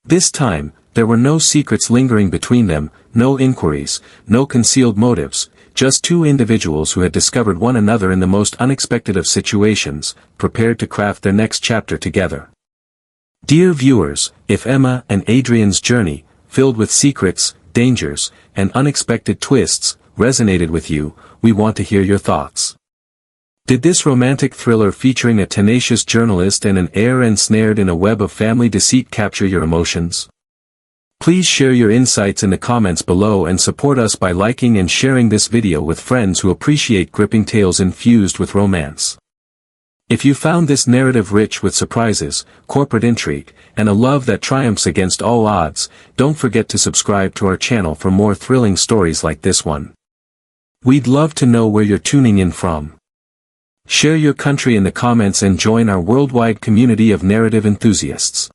[SPEAKER 1] This time, there were no secrets lingering between them, no inquiries, no concealed motives, just two individuals who had discovered one another in the most unexpected of situations, prepared to craft their next chapter together. Dear viewers, if Emma and Adrian's journey, filled with secrets, dangers, and unexpected twists, resonated with you, we want to hear your thoughts. Did this romantic thriller featuring a tenacious journalist and an heir ensnared in a web of family deceit capture your emotions? Please share your insights in the comments below and support us by liking and sharing this video with friends who appreciate gripping tales infused with romance. If you found this narrative rich with surprises, corporate intrigue, and a love that triumphs against all odds, don't forget to subscribe to our channel for more thrilling stories like this one. We'd love to know where you're tuning in from. Share your country in the comments and join our worldwide community of narrative enthusiasts.